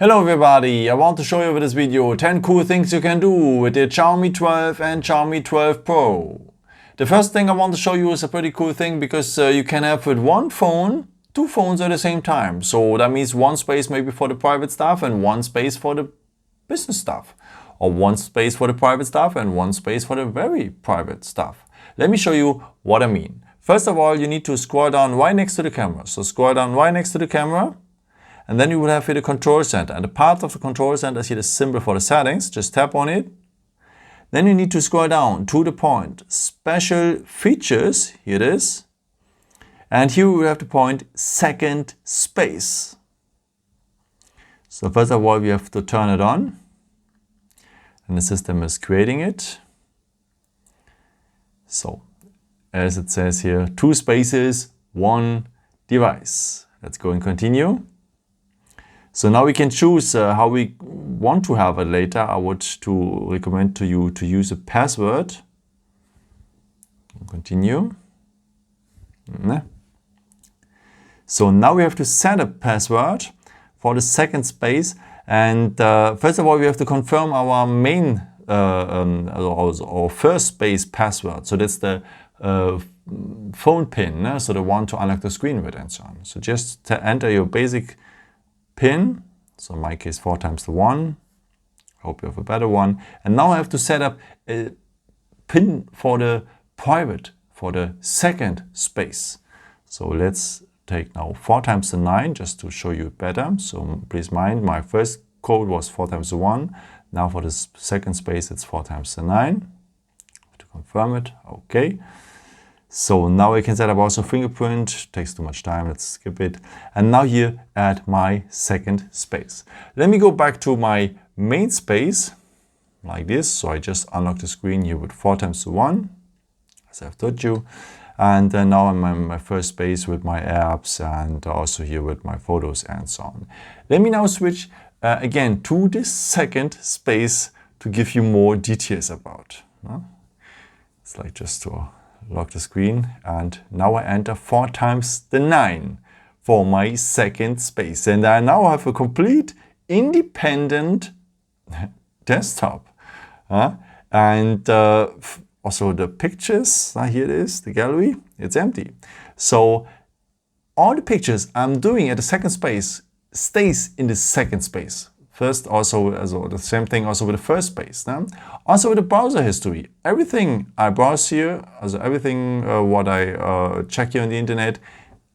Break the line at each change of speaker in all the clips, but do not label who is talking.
Hello everybody, I want to show you with this video 10 cool things you can do with the Xiaomi 12 and Xiaomi 12 Pro. The first thing I want to show you is a pretty cool thing because you can have with one phone, two phones at the same time. So that means one space maybe for the private stuff and one space for the business stuff. Or one space for the private stuff and one space for the very private stuff. Let me show you what I mean. First of all, you need to scroll down right next to the camera. So scroll down right next to the camera. And then you will have here the control center. And the part of the control center is here the symbol for the settings. Just tap on it. Then you need to scroll down to the point. Special features. Here it is. And here we will have the point second space. So first of all, we have to turn it on. And the system is creating it. So as it says here, 2 spaces, 1 device. Let's go and continue. So now we can choose how we want to have it later. I would recommend to you to use a password. Continue. So now we have to set a password for the second space. And first of all, we have to confirm our main our first space password. So that's the phone pin, so the one to unlock the screen with and so on. So just enter your basic pin, so in my case 4 times the 1. I hope you have a better one. And now I have to set up a pin for the private, for the second space. So let's take now 4 times the 9 just to show you better. So please mind, my first code was 4 times the 1. Now for the second space it's 4 times the 9. To confirm it, okay. So now I can set up also fingerprint, takes too much time, let's skip it. And now here at my second space. Let me go back to my main space, like this. So I just unlock the screen here with 4 times the 1, as I've told you. And then now I'm in my first space with my apps and also here with my photos and so on. Let me now switch again to this second space to give you more details about. It's like just to lock the screen, and now I enter 4 times the 9 for my second space, and I now have a complete independent desktop. And also the pictures, here it is, the gallery, it's empty. So all the pictures I'm doing at the second space stays in the second space. First, also the same thing also with the first space. Also with the browser history. Everything I browse here, also everything what I check here on the internet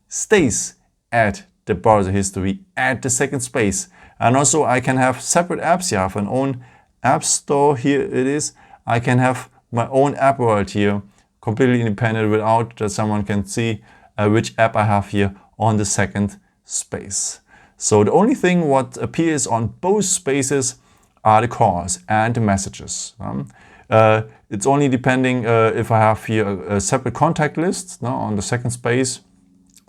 stays at the browser history at the second space. And also I can have separate apps here. I have an own app store, here it is. I can have my own app world here, completely independent without that someone can see which app I have here on the second space. So the only thing what appears on both spaces are the calls and the messages. It's only depending if I have here a separate contact list on the second space,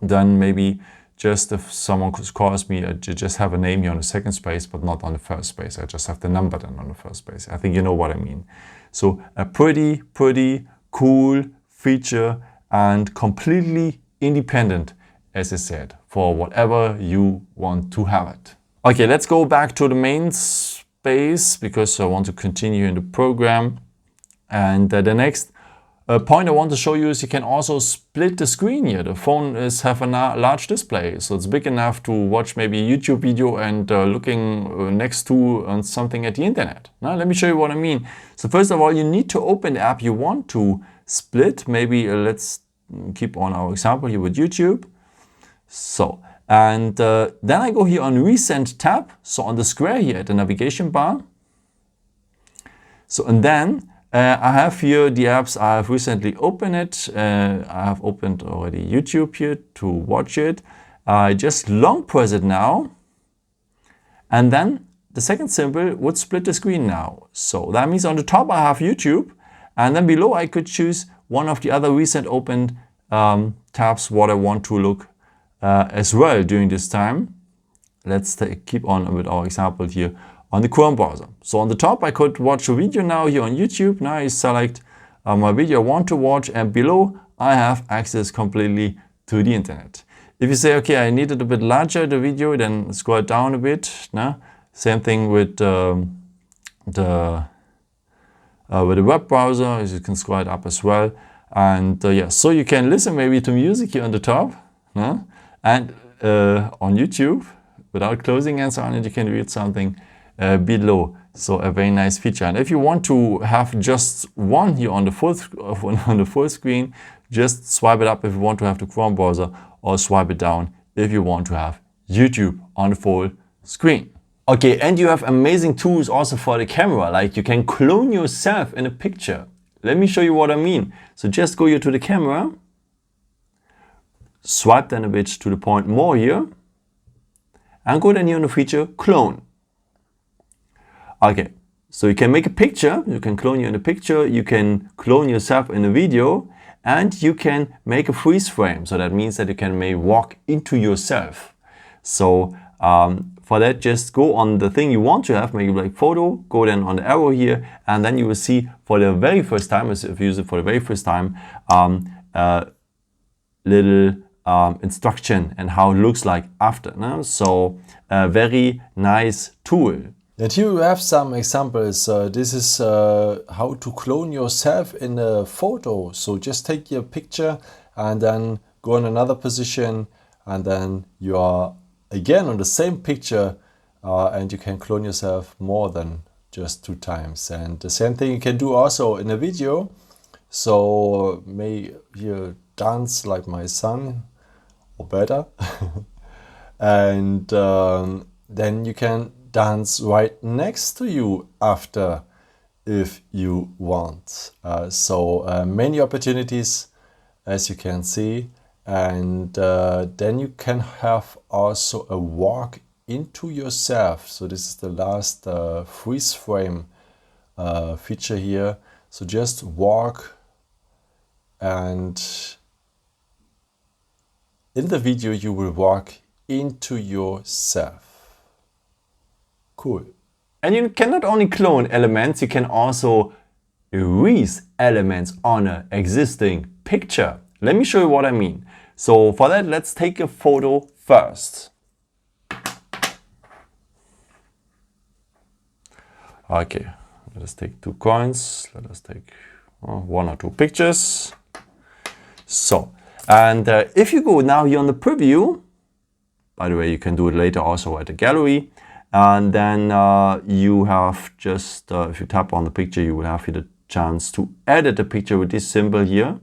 then maybe just if someone calls me, I just have a name here on the second space, but not on the first space. I just have the number then on the first space. I think you know what I mean. So a pretty cool feature and completely independent, as I said, for whatever you want to have it. Okay, let's go back to the main space because I want to continue in the program. And the next point I want to show you is you can also split the screen here. The phone have a large display, so it's big enough to watch maybe a YouTube video and looking next to something at the internet. Now, let me show you what I mean. So first of all, you need to open the app you want to split. Maybe let's keep on our example here with YouTube. So, and then I go here on Recent tab, so on the square here at the navigation bar. So, and then I have here the apps I have recently opened it. I have opened already YouTube here to watch it. I just long press it now. And then the second symbol would split the screen now. So that means on the top I have YouTube. And then below I could choose one of the other recent opened tabs what I want to look as well during this time. Let's keep on with our example here on the Chrome browser. So on the top I could watch a video now here on YouTube. Now I select my video I want to watch, and below I have access completely to the internet. If you say, okay, I need it a bit larger, the video, then scroll down a bit. Same thing with the web browser, as you can scroll it up as well. And yeah, so you can listen maybe to music here on the top, and on YouTube without closing and so on, and you can read something below. So a very nice feature. And if you want to have just one here on the full screen, just swipe it up if you want to have the Chrome browser, or swipe it down if you want to have YouTube on the full screen. Okay, and you have amazing tools also for the camera, like you can clone yourself in a picture. Let me show you what I mean. So just go here to the camera, swipe then a bit to the point more here, and go then here on the feature clone. Okay, so you can make a picture, you can clone you in a picture, you can clone yourself in a video, and you can make a freeze frame. So that means that you can maybe walk into yourself. So for that, just go on the thing you want to have, maybe like photo, go then on the arrow here, and then you will see for the very first time, as if you use it for the very first time, little instruction and how it looks like after. No? So a very nice tool.
And here we have some examples. This is how to clone yourself in a photo. So just take your picture and then go in another position, and then you are again on the same picture, and you can clone yourself more than just 2 times. And the same thing you can do also in a video. So may you dance like my son or better. And then you can dance right next to you after, if you want. So many opportunities, as you can see. And then you can have also a walk into yourself. So this is the last freeze frame feature here. So just walk, and in the video you will walk into yourself. Cool.
And you can not only clone elements, you can also erase elements on an existing picture. Let me show you what I mean. So for that, let's take a photo first. Okay, let us take 2 coins. Let us take 1 or 2 pictures. So, and if you go now here on the preview, by the way, you can do it later also at the gallery. And then you have just, if you tap on the picture, you will have here the chance to edit the picture with this symbol here.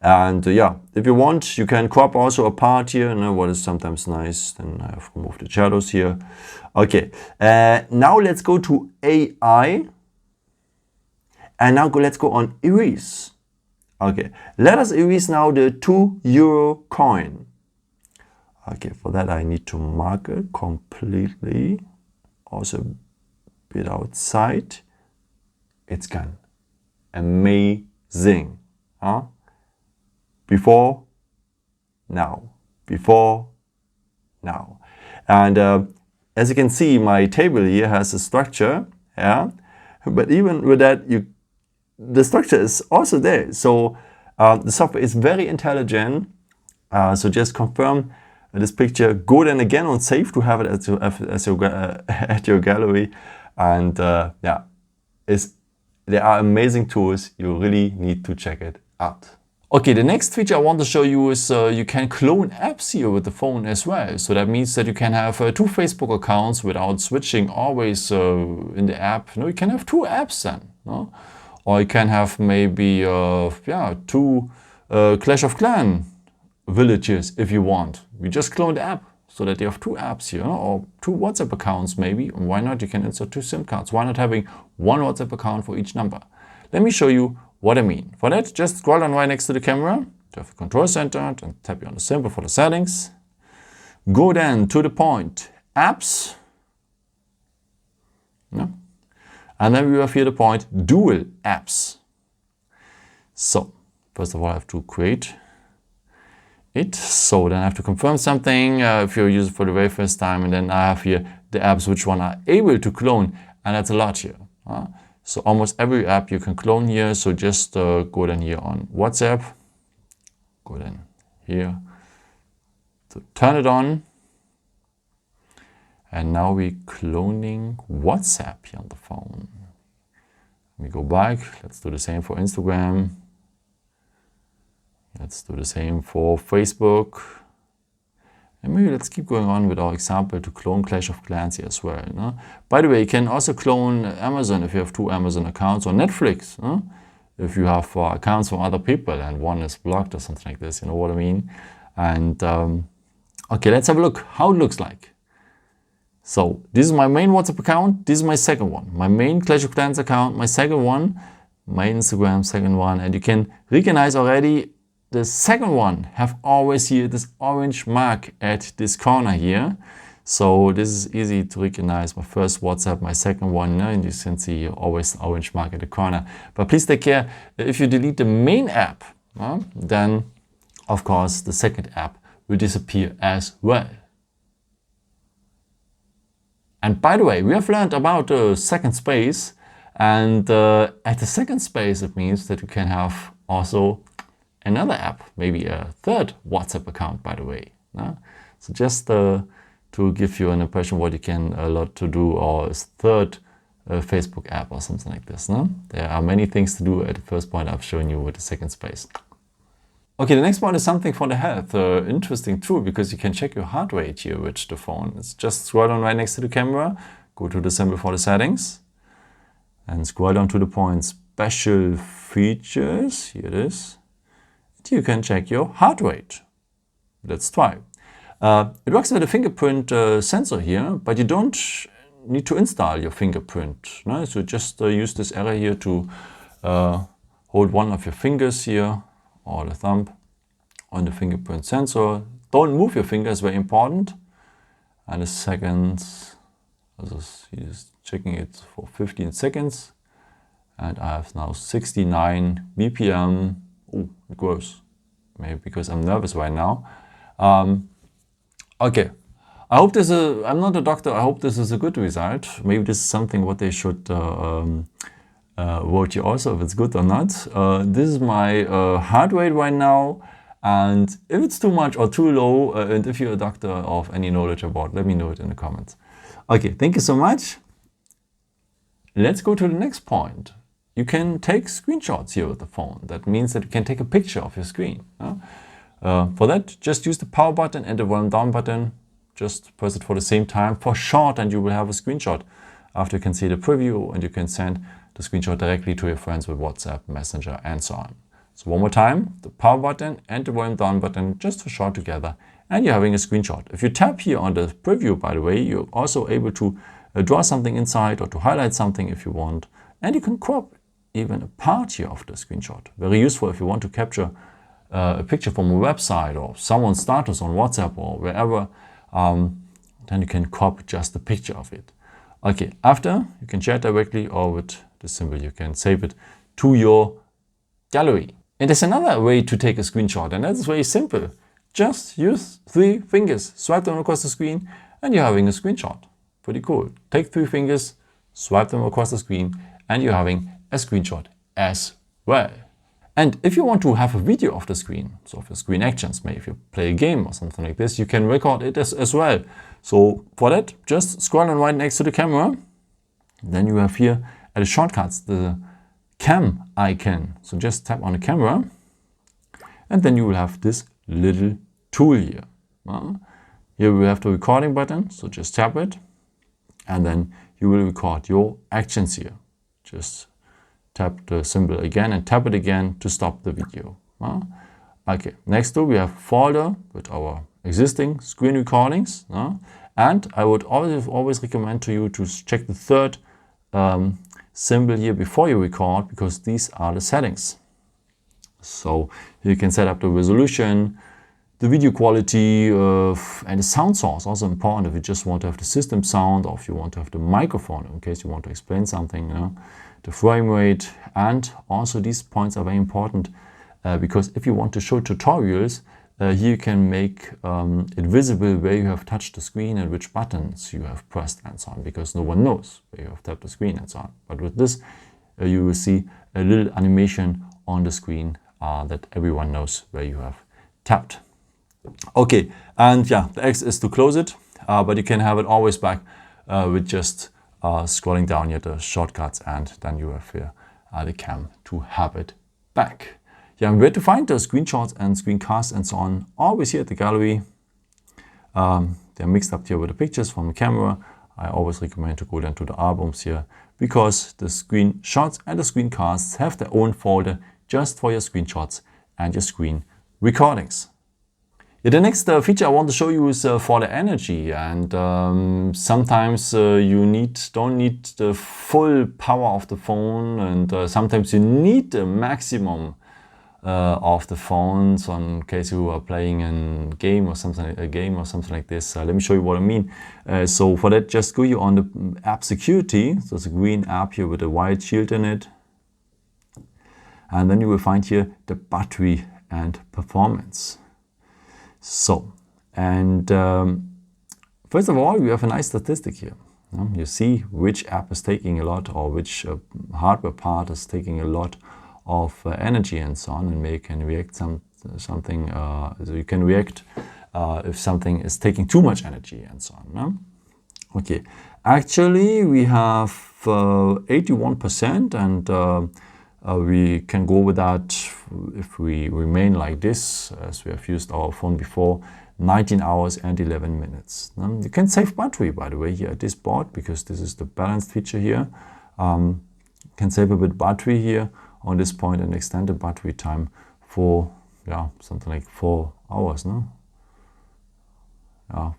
And yeah, if you want, you can crop also a part here, what is sometimes nice. Then I have removed the shadows here. Okay, now let's go to AI. And now let's go on erase. Okay, let us erase now the €2 coin. Okay, for that I need to mark it completely, also a bit outside. It's gone. Amazing. Huh? Before, now. Before, now. And as you can see, my table here has a structure. Yeah, but even with that, the structure is also there. So the software is very intelligent. So just confirm this picture, go then again on save to have it at your gallery. And yeah, there are amazing tools. You really need to check it out. Okay, the next feature I want to show you is you can clone apps here with the phone as well. So that means that you can have 2 Facebook accounts without switching always in the app. No, you can have 2 apps then. No? Or you can have maybe 2 Clash of Clans villages if you want. We just clone the app so that you have 2 apps here, or 2 WhatsApp accounts maybe. And why not? You can insert 2 SIM cards. Why not having 1 WhatsApp account for each number? Let me show you what I mean. For that, just scroll down right next to the camera to have the control center and tap on the symbol for the settings. Go then to the point apps. No? And then we have here the point dual apps. So first of all, I have to create it. So then I have to confirm something if you use it for the very first time. And then I have here the apps which one are able to clone. And that's a lot here. So almost every app you can clone here. So just go then here on WhatsApp. Go then here to turn it on. And now we're cloning WhatsApp here on the phone. We go back. Let's do the same for Instagram. Let's do the same for Facebook. And maybe let's keep going on with our example to clone Clash of Clans here as well. By the way, you can also clone Amazon if you have 2 Amazon accounts, or Netflix if you have accounts from other people and one is blocked or something like this. You know what I mean? And okay, let's have a look how it looks like. So this is my main WhatsApp account. This is my second one. My main Clash of Clans account, my second one, my Instagram, second one. And you can recognize already the second one have always here this orange mark at this corner here. So this is easy to recognize. My first WhatsApp, my second one, and you can see always orange mark at the corner. But please take care, if you delete the main app, then of course the second app will disappear as well. And by the way, we have learned about the second space, and at the second space it means that you can have also another app, maybe a third WhatsApp account, by the way. So just to give you an impression what you can a lot to do, or a third Facebook app or something like this. There are many things to do at the first point I've shown you with the second space. Okay, the next one is something for the health. Interesting too, because you can check your heart rate here with the phone. It's just scroll down right next to the camera, go to the symbol for the settings, and scroll down to the point special features. Here it is. You can check your heart rate. Let's try. It works with a fingerprint sensor here, but you don't need to install your fingerprint. So just use this arrow here to hold one of your fingers here, or the thumb, on the fingerprint sensor. Don't move your finger, it's very important. And the seconds, he's checking it for 15 seconds. And I have now 69 BPM. Oh, it grows. Maybe because I'm nervous right now. Okay. I hope this is, I'm not a doctor, I hope this is a good result. Maybe this is something what they should vote you also if it's good or not. This is my heart rate right now. And if it's too much or too low, and if you're a doctor of any knowledge about, let me know it in the comments. Okay, thank you so much. Let's go to the next point. You can take screenshots here with the phone. That means that you can take a picture of your screen. For that, just use the power button and the volume down button. Just press it for the same time for short, and you will have a screenshot. After you can see the preview, and you can send the screenshot directly to your friends with WhatsApp, Messenger, and so on. So one more time, the power button and the volume down button, just for short together, and you're having a screenshot. If you tap here on the preview, by the way, you're also able to draw something inside or to highlight something if you want. And you can crop even a part here of the screenshot. Very useful if you want to capture a picture from a website or someone's status on WhatsApp or wherever, then you can crop just a picture of it. Okay, after you can share it directly, or with the symbol you can save it to your gallery. And there's another way to take a screenshot, and that's very simple. Just use 3 fingers, swipe them across the screen, and you're having a screenshot. Pretty cool. Take 3 fingers, swipe them across the screen, and you're having a screenshot as well. And if you want to have a video of the screen, so of your screen actions, maybe if you play a game or something like this, you can record it as well. So for that, just scroll on right next to the camera. Then you have here at the shortcuts the cam icon. So just tap on the camera, and then you will have this little tool here. Here we have the recording button, so just tap it, and then you will record your actions here. Just tap the symbol again and tap it again to stop the video. Okay, next to we have folder with our existing screen recordings. And I would always recommend to you to check the third symbol here before you record, because these are the settings. So you can set up the resolution, the video quality, and the sound source. Also important if you just want to have the system sound, or if you want to have the microphone in case you want to explain something. The frame rate, and also these points are very important because if you want to show tutorials, here you can make it visible where you have touched the screen and which buttons you have pressed and so on, because no one knows where you have tapped the screen and so on. But with this, you will see a little animation on the screen that everyone knows where you have tapped. Okay, and yeah, the X is to close it. but you can have it always back with just scrolling down here the shortcuts, and then you have here the cam to have it back. Yeah, and where to find the screenshots and screencasts and so on, always here at the gallery. They're mixed up here with the pictures from the camera. I always recommend to go down to the albums here, because the screenshots and the screencasts have their own folder just for your screenshots and your screen recordings. Yeah, the next feature I want to show you is for the energy, and sometimes you don't need the full power of the phone, and sometimes you need the maximum of the phone. So in case you are playing a game or something like this. Let me show you what I mean. So for that, just go here on the app security. So it's a green app here with a white shield in it. And then you will find here the battery and performance. So, and first of all, you have a nice statistic here. You see which app is taking a lot, or which hardware part is taking a lot of energy and so on, and you can react something. So you can react if something is taking too much energy and so on. No? Okay, actually we have 81%, and we can go with that if we remain like this, as we have used our phone before, 19 hours and 11 minutes. You can save battery, by the way, here at this board, because this is the balanced feature here. You can save a bit battery here on this point and extend the battery time for something like 4 hours, no?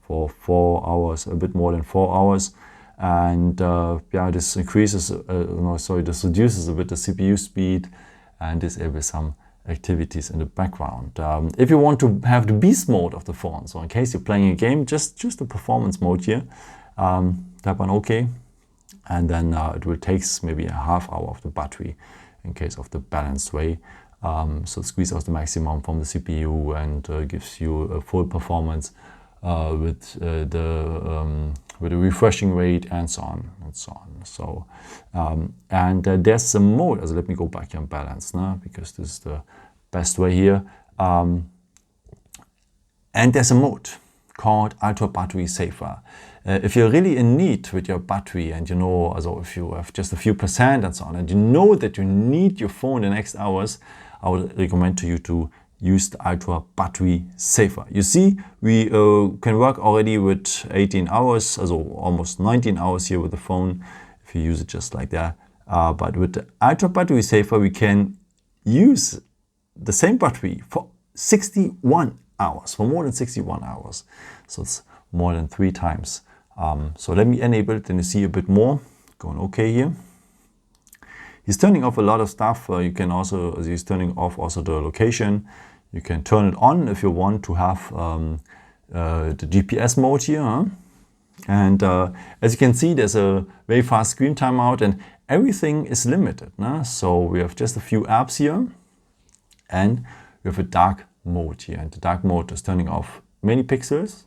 For 4 hours, a bit more than 4 hours, and this increases, this reduces a bit the CPU speed and disables some activities in the background. If you want to have the beast mode of the phone, so in case you're playing a game, just choose the performance mode here, tap on OK, and then it will take maybe a half hour of the battery in case of the balanced way. So squeeze out the maximum from the CPU and gives you a full performance with the refreshing rate and so on and so on. So there's some mode. So let me go back here and balance now, because this is the best way here. And there's a mode called Ultra Battery Saver. If you're really in need with your battery, and also if you have just a few percent and so on, and you know that you need your phone the next hours, I would recommend to you to use the Ultra Battery Saver. You see, we can work already with 18 hours, so almost 19 hours here with the phone, if you use it just like that. But with the Ultra Battery Saver, we can use the same battery for 61 hours, for more than 61 hours. So it's more than 3 times. So let me enable it, and you see a bit more. Going OK here. He's turning off a lot of stuff. You can also, as he's turning off also the location, you can turn it on if you want to have the GPS mode here. Huh? And as you can see, there's a very fast screen timeout, and everything is limited. Nah? So we have just a few apps here, and we have a dark mode here. And the dark mode is turning off many pixels,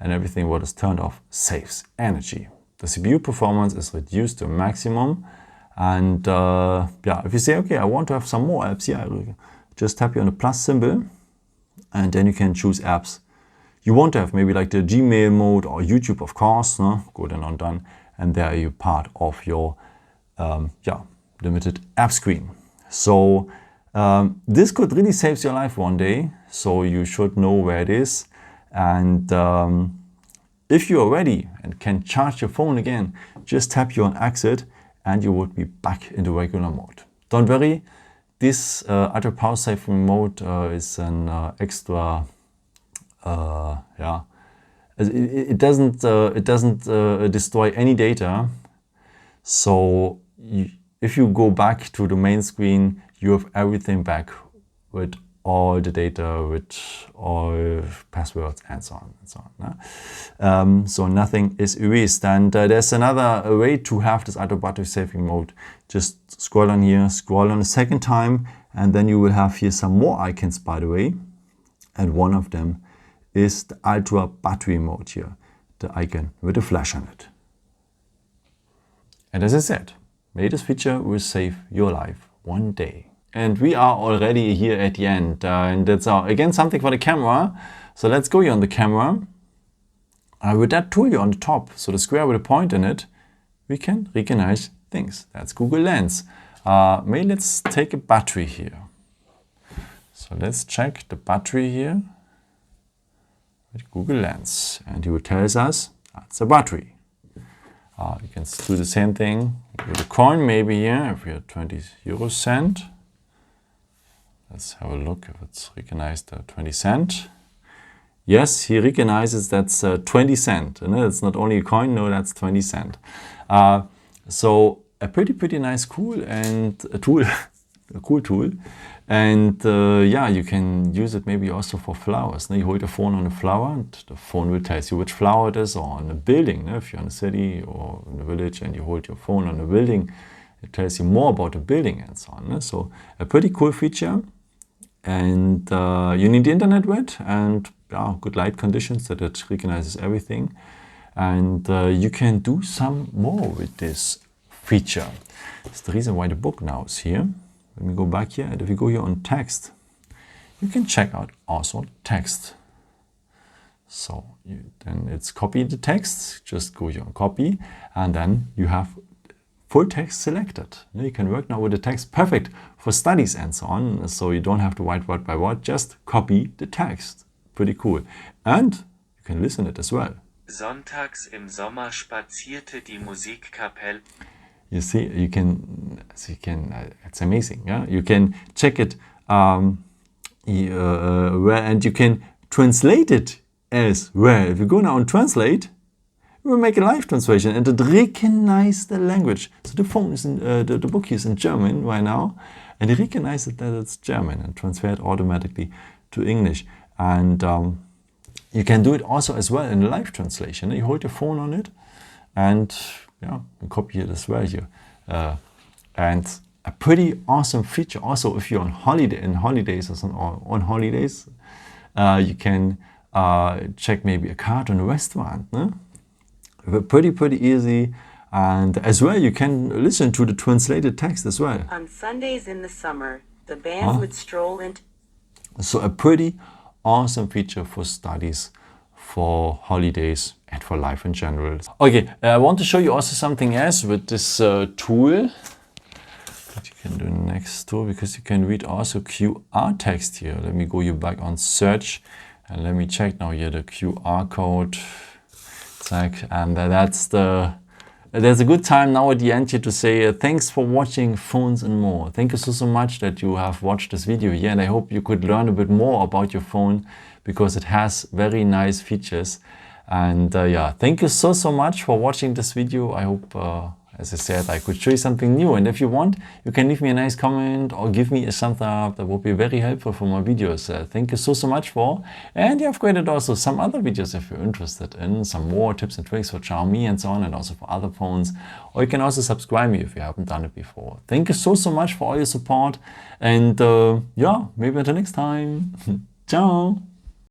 and everything what is turned off saves energy. The CPU performance is reduced to a maximum. And if you say, okay, I want to have some more apps here, just tap here on the plus symbol, and then you can choose apps you want to have, maybe like the Gmail mode or YouTube, of course. Go then on done, and there you're part of your limited app screen. So this could really save your life one day, so you should know where it is. And if you are ready and can charge your phone again, just tap here on exit, and you would be back in the regular mode. Don't worry, this Ultra Power Saving mode is an extra. It doesn't destroy any data. So if you go back to the main screen, you have everything back with all the data, with all passwords and so on and so on. So nothing is erased. And there's another way to have this Ultra Battery Saving mode. Just scroll on here, scroll on a second time, and then you will have here some more icons, by the way. And one of them is the Ultra Battery mode here, the icon with a flash on it. And as I said, maybe this feature will save your life one day. And we are already here at the end, and that's again something for the camera. So let's go here on the camera, With that tool here on the top, so the square with a point in it, we can recognize things. That's Google Lens. Maybe let's take a battery here. So let's check the battery here with Google Lens. And it tells us that's a battery. You can do the same thing with a coin maybe here, if we have 20 euro cent. Let's have a look if it's recognized 20 cent. Yes, he recognizes that's 20 cent. And it's not only a coin, no, that's 20 cent. So a pretty nice tool and a tool, a cool tool. And yeah, you can use it maybe also for flowers. You hold your phone on a flower and the phone will tell you which flower it is, or on a building. If you're in a city or in a village and you hold your phone on a building, it tells you more about the building and so on. So a pretty cool feature. And you need the internet with and good light conditions that it recognizes everything. And you can do some more with this feature. That's the reason why the book now is here. Let me go back here, and if you go here on text, you can check out also text. So then it's copy the text, just go here on copy, and then you have full text selected. You can work now with the text, perfect for studies and so on. So you don't have to write word by word, just copy the text. Pretty cool. And you can listen it as well.
Sonntags im Sommer spazierte die Musikkapelle.
You see, it's amazing. Yeah, you can check it and you can translate it as well. If you go now and translate, it will make a live translation and it recognizes the language. So the phone is in the book is in German right now, and it recognizes that it's German and transfer it automatically to English. And you can do it also as well in a live translation. You hold your phone on it and you copy it as well here. And a pretty awesome feature. Also, if you're on holiday, or on holidays, you can check maybe a card on a restaurant. No? Pretty easy. And as well, you can listen to the translated text as well.
On Sundays in the summer, the band would stroll into...
So a pretty awesome feature for studies, for holidays, and for life in general. Okay, I want to show you also something else with this tool that you can do next to, because you can read also QR text here. Let me go you back on search and let me check now here the QR code. And there's a good time now at the end here to say thanks for watching Phones and More. Thank you so much that you have watched this video here, and I hope you could learn a bit more about your phone because it has very nice features. And yeah, thank you so much for watching this video. I hope, as I said, I could show you something new. And if you want, you can leave me a nice comment or give me a thumbs up. That would be very helpful for my videos. Thank you so much for. And I've created also some other videos if you're interested in some more tips and tricks for Xiaomi and so on, and also for other phones. Or you can also subscribe me if you haven't done it before. Thank you so much for all your support. And yeah, maybe until next time. Ciao.